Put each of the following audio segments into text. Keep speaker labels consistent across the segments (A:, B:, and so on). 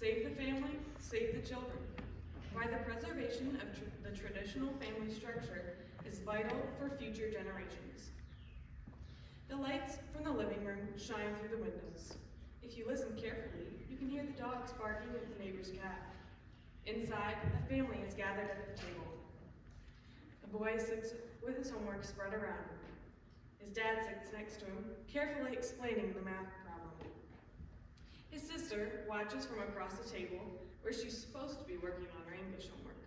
A: Save the family, save the children. Why the preservation of the traditional family structure is vital for future generations. The lights from the living room shine through the windows. If you listen carefully, you can hear the dogs barking at the neighbor's cat. Inside, the family is gathered at the table. The boy sits with his homework spread around him. His dad sits next to him, carefully explaining the math problem. His sister watches from across the table, where she's supposed to be working on her English homework.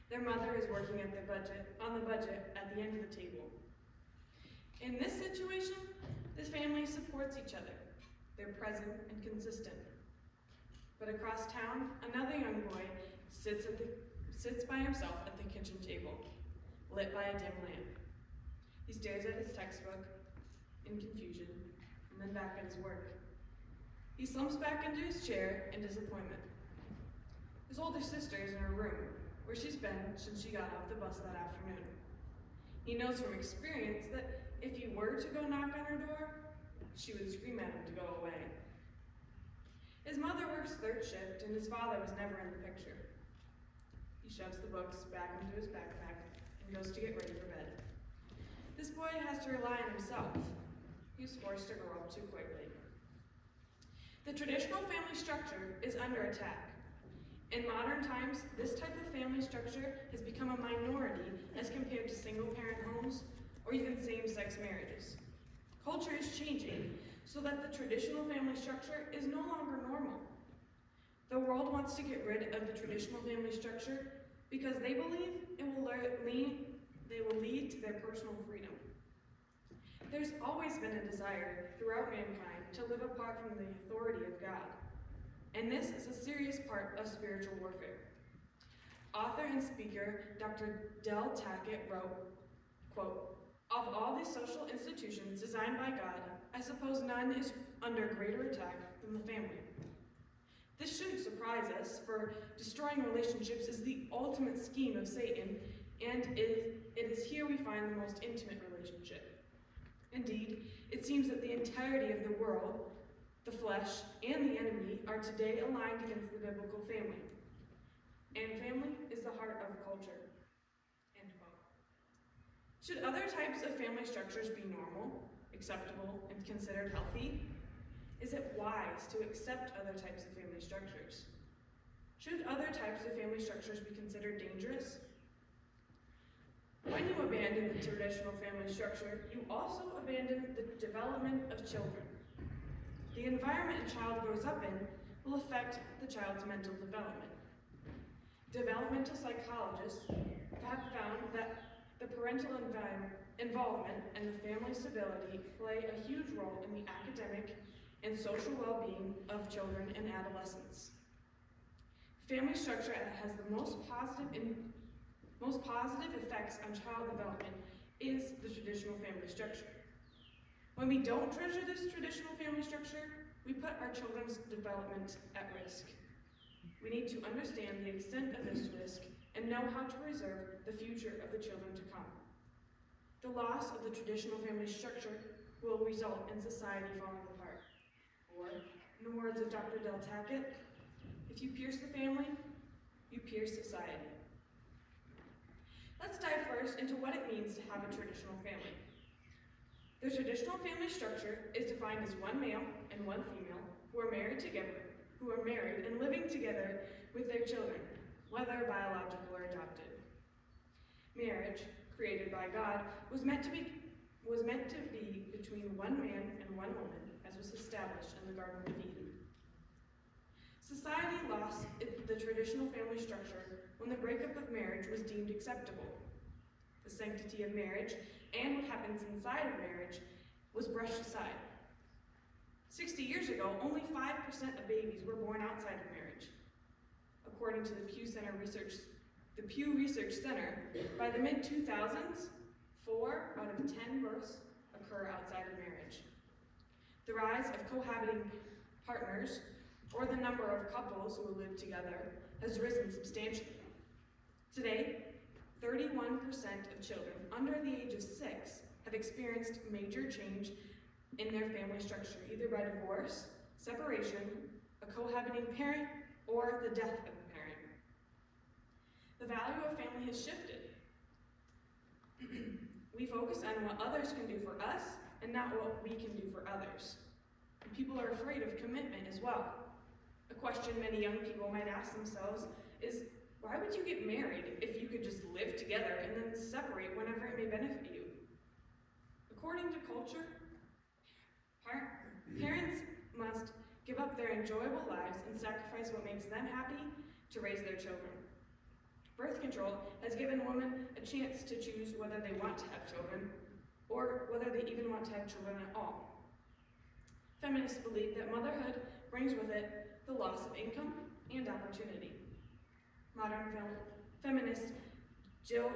A: Their mother is working on the budget at the end of the table. In this situation, this family supports each other. They're present and consistent. But across town, another young boy sits by himself at the kitchen table, lit by a dim lamp. He stares at his textbook in confusion, and then back at his work. He slumps back into his chair in disappointment. His older sister is in her room, where she's been since she got off the bus that afternoon. He knows from experience that if he were to go knock on her door, she would scream at him to go away. His mother works third shift, and his father was never in the picture. He shoves the books back into his backpack and goes to get ready for bed. This boy has to rely on himself. He was forced to grow up too quickly. The traditional family structure is under attack. In modern times, this type of family structure has become a minority as compared to single-parent homes or even same-sex marriages. Culture is changing so that the traditional family structure is no longer normal. The world wants to get rid of the traditional family structure because they believe they will lead to their personal freedom. There's always been a desire throughout mankind to live apart from the authority of God, and this is a serious part of spiritual warfare. Author and speaker Dr. Del Tackett wrote, quote, "Of all the social institutions designed by God, I suppose none is under greater attack than the family." This shouldn't surprise us, for destroying relationships is the ultimate scheme of Satan, and it is here we find the most intimate relationship. Indeed, it seems that the entirety of the world, the flesh, and the enemy are today aligned against the biblical family. And family is the heart of culture. End quote. Should other types of family structures be normal, acceptable, and considered healthy? Is it wise to accept other types of family structures? Should other types of family structures be considered dangerous? When you abandon the traditional family structure, you also abandon the development of children. The environment a child grows up in will affect the child's mental development. Developmental psychologists have found that the parental involvement and the family stability play a huge role in the academic and social well-being of children and adolescents. Family structure has the most positive effects on child development is the traditional family structure. When we don't treasure this traditional family structure, we put our children's development at risk. We need to understand the extent of this risk and know how to preserve the future of the children to come. The loss of the traditional family structure will result in society falling apart. Or, in the words of Dr. Del Tackett, if you pierce the family, you pierce society. Let's dive first into what it means to have a traditional family. The traditional family structure is defined as one male and one female who are married and living together with their children, whether biological or adopted. Marriage, created by God, was meant to be between one man and one woman, as was established in the Garden of Eden. Society lost the traditional family structure when the breakup of marriage was deemed acceptable. The sanctity of marriage and what happens inside of marriage was brushed aside. 60 years ago, only 5% of babies were born outside of marriage. According to the Pew Research Center, by the mid-2000s, 4 out of 10 births occur outside of marriage. The rise of cohabiting partners, or the number of couples who live together, has risen substantially. Today, 31% of children under the age of 6 have experienced major change in their family structure, either by divorce, separation, a cohabiting parent, or the death of a parent. The value of family has shifted. We focus on what others can do for us and not what we can do for others. And people are afraid of commitment as well. A question many young people might ask themselves is, why would you get married if you could just live together and then separate whenever it may benefit you? According to culture, parents must give up their enjoyable lives and sacrifice what makes them happy to raise their children. Birth control has given women a chance to choose whether they want to have children or whether they even want to have children at all. Feminists believe that motherhood brings with it the loss of income and opportunity. Modern feminist Jill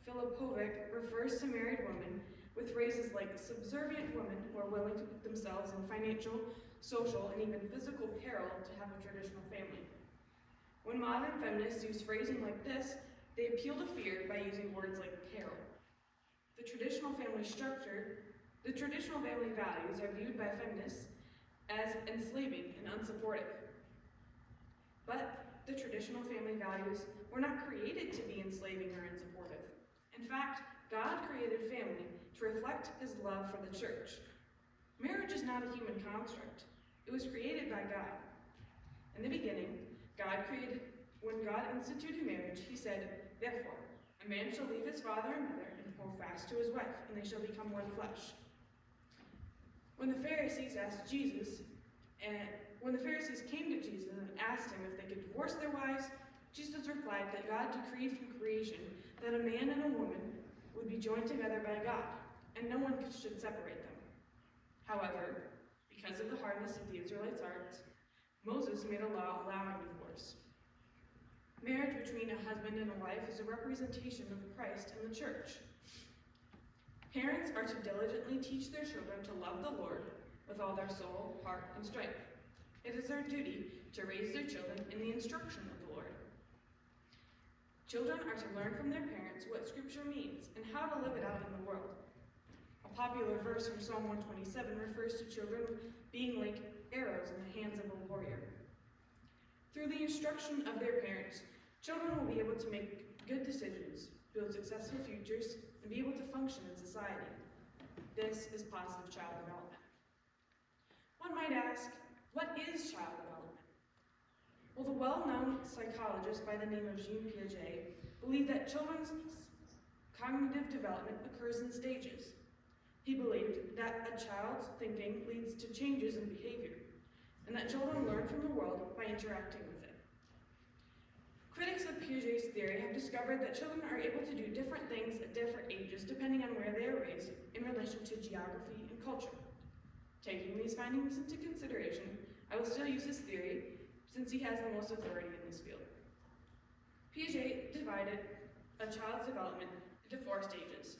A: Filipovic refers to married women with phrases like subservient women who are willing to put themselves in financial, social, and even physical peril to have a traditional family. When modern feminists use phrasing like this, they appeal to fear by using words like peril. The traditional family values are viewed by feminists as enslaving and unsupportive. But the traditional family values were not created to be enslaving or unsupportive. In fact, God created family to reflect his love for the church. Marriage is not a human construct. It was created by God. In the beginning, when God instituted marriage, he said, therefore, a man shall leave his father and mother and hold fast to his wife, and they shall become one flesh. When the Pharisees came to Jesus and asked him if they could divorce their wives, Jesus replied that God decreed from creation that a man and a woman would be joined together by God, and no one should separate them. However, because of the hardness of the Israelites' hearts, Moses made a law allowing divorce. Marriage between a husband and a wife is a representation of Christ and the church. Parents are to diligently teach their children to love the Lord with all their soul, heart, and strength. It is their duty to raise their children in the instruction of the Lord. Children are to learn from their parents what Scripture means and how to live it out in the world. A popular verse from Psalm 127 refers to children being like arrows in the hands of a warrior. Through the instruction of their parents, children will be able to make good decisions, build successful futures, and be able to function in society. This is positive child development. One might ask, what is child development? Well, the well-known psychologist by the name of Jean Piaget believed that children's cognitive development occurs in stages. He believed that a child's thinking leads to changes in behavior, and that children learn from the world by interacting with it. Critics of Piaget's theory have discovered that children are able to do different things at different ages depending on where they are raised in relation to geography and culture. Taking these findings into consideration, I will still use his theory since he has the most authority in this field. Piaget divided a child's development into 4 stages.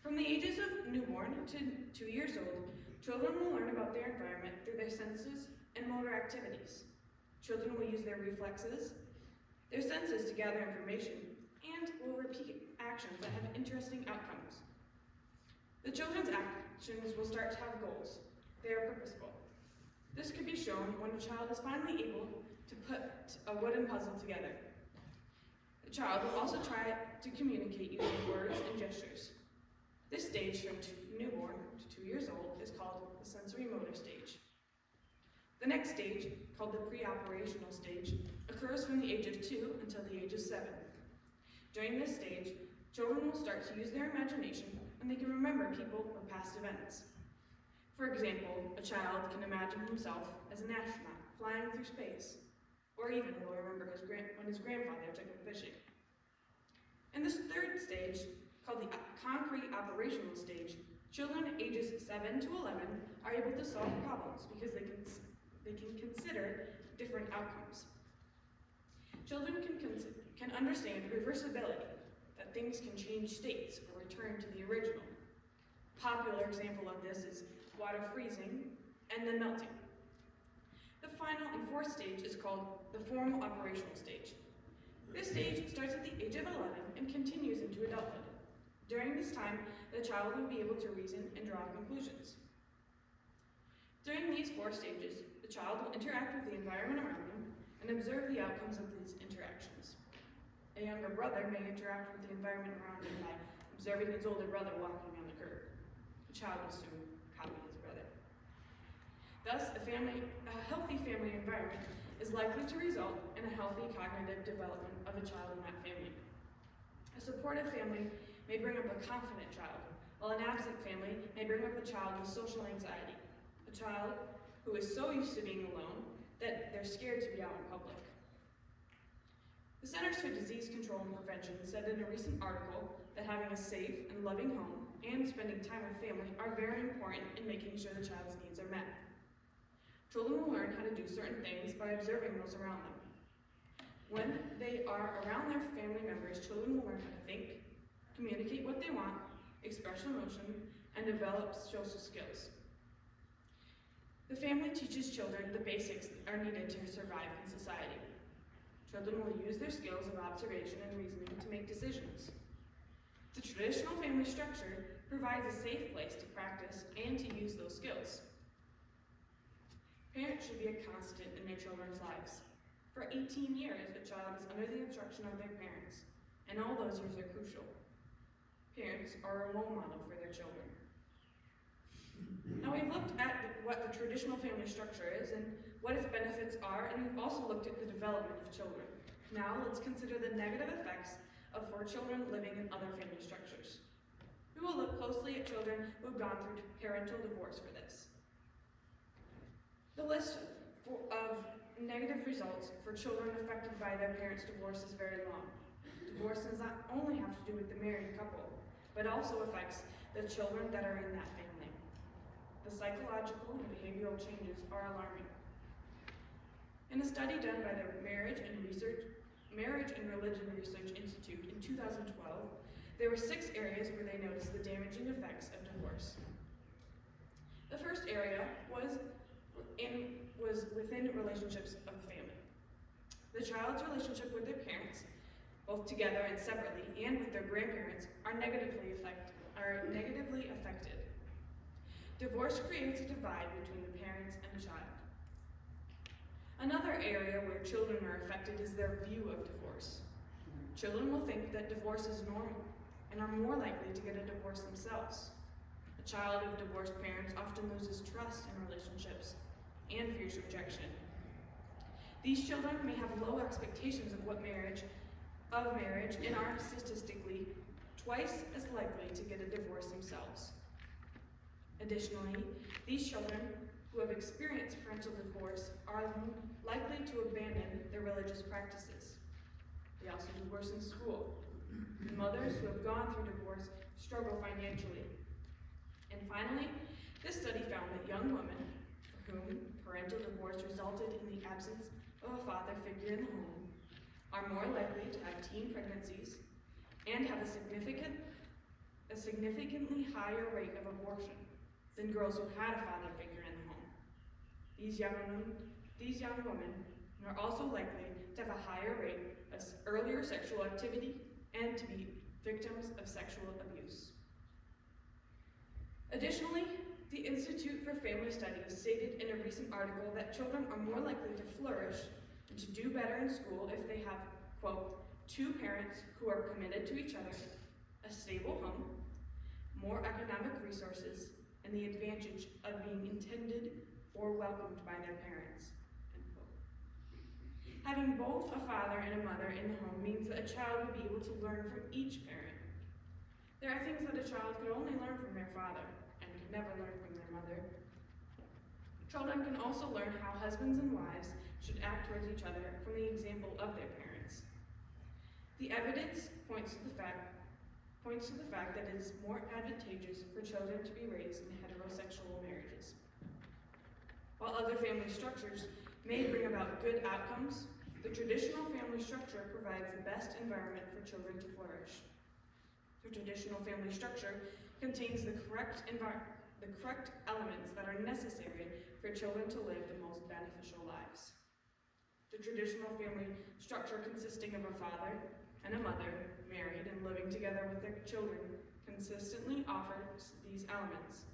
A: From the ages of newborn to 2 years old, children will learn about their environment through their senses and motor activities. Children will use their reflexes, their senses to gather information, and will repeat actions that have interesting outcomes. The children's actions will start to have goals. They are purposeful. This could be shown when a child is finally able to put a wooden puzzle together. The child will also try to communicate using words and gestures. This stage from newborn to 2 years old is called the sensory motor stage. The next stage, called the pre-operational stage, occurs from the age of 2 until the age of 7. During this stage, children will start to use their imagination and they can remember people or past events. For example, a child can imagine himself as an astronaut flying through space, or even will remember when his grandfather took him fishing. In this 3rd stage, called the concrete operational stage, children ages 7 to 11 are able to solve problems because they can consider different outcomes. Children can understand reversibility, that things can change states or return to the original. A popular example of this is water freezing and then melting. The final and 4th stage is called the formal operational stage. This stage starts at the age of 11 and continues into adulthood. During this time, the child will be able to reason and draw conclusions. During these 4 stages, the child will interact with the environment around them and observe the outcomes of these interactions. A younger brother may interact with the environment around him by observing his older brother walking on the curb. The child will soon copy his brother. Thus, a healthy family environment is likely to result in a healthy cognitive development of a child in that family. A supportive family may bring up a confident child, while an absent family may bring up a child with social anxiety, a child who is so used to being alone that they're scared to be out in public. The Centers for Disease Control and Prevention said in a recent article that having a safe and loving home and spending time with family are very important in making sure the child's needs are met. Children will learn how to do certain things by observing those around them. When they are around their family members, children will learn how to think, communicate what they want, express emotion, and develop social skills. The family teaches children the basics that are needed to survive in society. Children will use their skills of observation and reasoning to make decisions. The traditional family structure provides a safe place to practice and to use those skills. Parents should be a constant in their children's lives. For 18 years, a child is under the instruction of their parents, and all those years are crucial. Parents are a role model for their children. Now we've looked at what the traditional family structure is and what its benefits are, and we've also looked at the development of children. Now let's consider the negative effects for children living in other family structures. We will look closely at children who have gone through parental divorce for this. The list of negative results for children affected by their parents' divorce is very long. Divorce does not only have to do with the married couple, but also affects the children that are in that family. The psychological and behavioral changes are alarming. In a study done by the Marriage and Religion Research Institute in 2012, there were 6 areas where they noticed the damaging effects of divorce. The first area was within relationships of the family. The child's relationship with their parents, both together and separately, and with their grandparents, are negatively affected. Divorce creates a divide between the parents and the child. Another area where children are affected is their view of divorce. Children will think that divorce is normal and are more likely to get a divorce themselves. A child of divorced parents often loses trust in relationships and fears rejection. These children may have low expectations of marriage and are statistically twice as likely to get a divorce themselves. Additionally, these children who have experienced parental divorce are likely to abandon their religious practices. They also do worse in school. Mothers who have gone through divorce struggle financially. And finally, this study found that young women for whom parental divorce resulted in the absence of a father figure in the home are more likely to have teen pregnancies and have a significantly higher rate of abortion than girls who had a father figure in the home. These young women are also likely to have a higher rate of earlier sexual activity and to be victims of sexual abuse. Additionally, the Institute for Family Studies stated in a recent article that children are more likely to flourish and to do better in school if they have, quote, 2 parents who are committed to each other, a stable home, more economic resources, and the advantage of being intended or welcomed by their parents, end quote. Having both a father and a mother in the home means that a child will be able to learn from each parent. There are things that a child could only learn from their father and could never learn from their mother. Children can also learn how husbands and wives should act towards each other from the example of their parents. The evidence points to the fact that it is more advantageous for children to be raised in heterosexual marriages. While other family structures may bring about good outcomes, the traditional family structure provides the best environment for children to flourish. The traditional family structure contains the correct elements that are necessary for children to live the most beneficial lives. The traditional family structure consisting of a father and a mother, married and living together with their children, consistently offers these elements,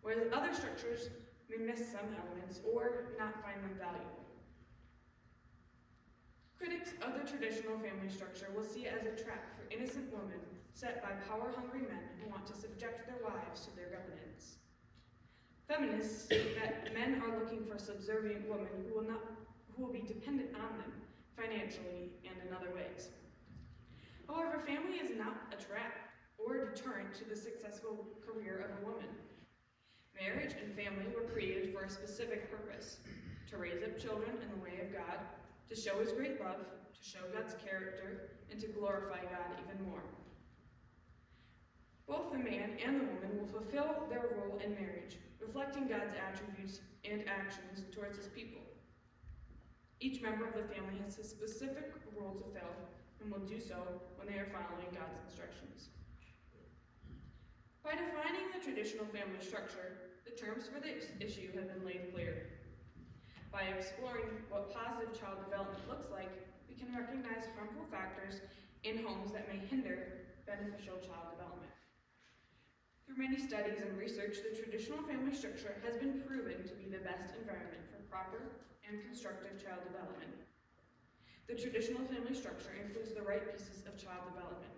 A: whereas other structures may miss some elements or not find them valuable. Critics of the traditional family structure will see it as a trap for innocent women set by power-hungry men who want to subject their wives to their governance. Feminists state that men are looking for subservient women who will be dependent on them financially and in other ways. However, family is not a trap or a deterrent to the successful career of a woman. Marriage and family were created for a specific purpose: to raise up children in the way of God, to show His great love, to show God's character, and to glorify God even more. Both the man and the woman will fulfill their role in marriage, reflecting God's attributes and actions towards His people. Each member of the family has a specific role to fill and will do so when they are following God's instructions. By defining the traditional family structure, the terms for this issue have been laid clear. By exploring what positive child development looks like, we can recognize harmful factors in homes that may hinder beneficial child development. Through many studies and research, the traditional family structure has been proven to be the best environment for proper and constructive child development. The traditional family structure includes the right pieces of child development.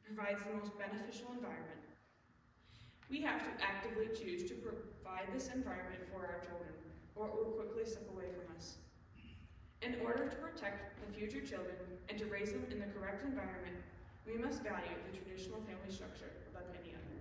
A: It provides the most beneficial environment. We have to actively choose to provide this environment for our children, or it will quickly slip away from us. In order to protect the future children and to raise them in the correct environment, we must value the traditional family structure above any other.